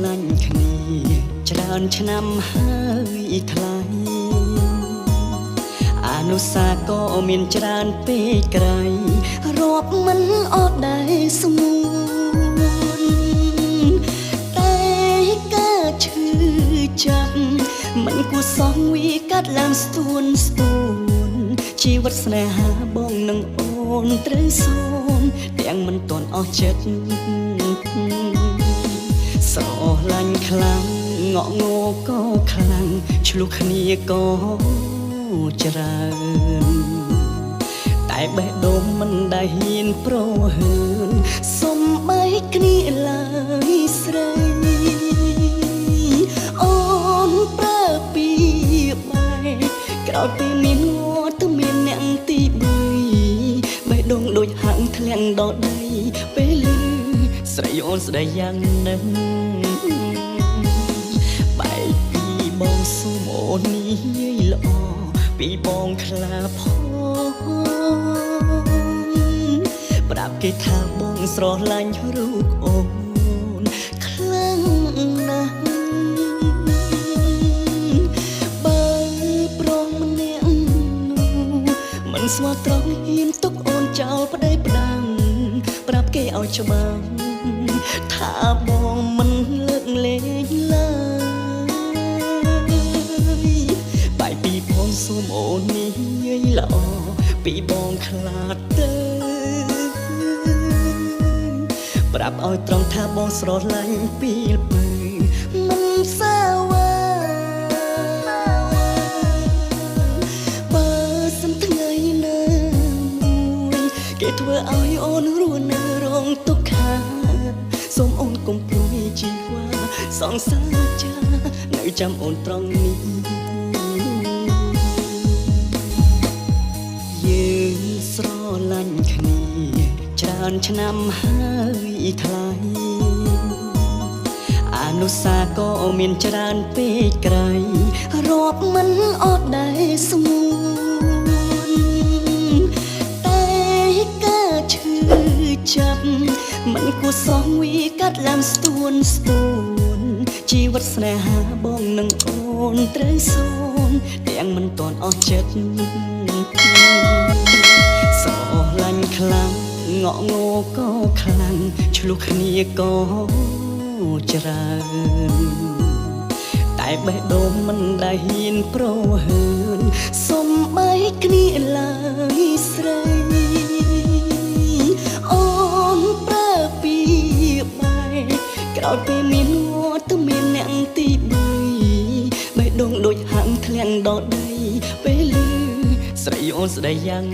លាញ់គ្នាច្រើនឆ្នាំហើយថ្លៃអនុសាក៏មានច្រើនពេកក្រៃរាប់មិនអត់ដែរស្មួនតែការឈឺចាប់មិនគួរសងវាកាត់ឡើងស្ទួនជីវិតស្នេហាបងនឹងអូនត្រូវសូនទាំងមិនទាន់អស់ចិត្តស្រឡាញ់ខ្លាំងងក់ងោក៏ខ្លាំងឆ្លុះគ្នាក៏ច្រើនតែបេះដូងមិនដែលហ៊ានប្រហើនសុំបីគ្នាឡើយស្រីអូនប្រើពីបែក្រោយពីមានងត់ទៅមានអ្នកទី3បេះដូងដូចហាំងធ្លាក់ដល់ដីពេលលឺស្រីអូនស្ដីយ៉ាងនឹងបែកពីបងសុំអូននេះល្អពីបងខ្លាផងប្រាប់គេថាបងស្រឡាញ់រូបអូនខ្លាំងណាស់បើប្រងម្នាក់មិនស្មោះត្រង់ហ៊ានទុកអូនចោលប្តីផ្ដាំប្រាប់គេឲ្យច្បាស់ថាបងមិនលើកលែងឡើយបែកពីបងសូមអូននេះល្អពីបងខ្លាចទៅប្រាប់ឲ្យត្រង់ថាបងស្រឡាញ់ពីពើមិនសាវ៉ាបើសិនថ្ងៃណាមួយគេធ្វើឲ្យអូនរស់នៅរងទុក្ខសូមអូនកុំព្រួយជីវ៉ាសងសាចានៅចាំអូនត្រង់នេះយើងស្រឡាញ់គ្នាច្រើនឆ្នាំហើយថ្លៃអនុសាក៏មានច្រើនពេកក្រៃរាប់មិនអត់ដែរស្មួនតែការឈឺចាប់មិនគួរសងវាកាត់ឡើងស្ទួនជីវិតស្នេហាបងនឹងអូនត្រូវសូនទាំងមិនទាន់អស់ចិត្តស្រឡាញ់ខ្លាំងងក់ងោក៏ខ្លាំងឆ្លុះគ្នាក៏ច្រើនតែបេះដូងមិនដែលហ៊ានប្រហើនសុំបីគ្នាឡើយស្រីអូនប្រើពីបែក្រោយពីមានងត់ទៅមានអ្នកទី3បេះដូងដូចហាំងធ្លាក់ដល់ដីពេលលឺស្រីអូនស្ដីយ៉ាង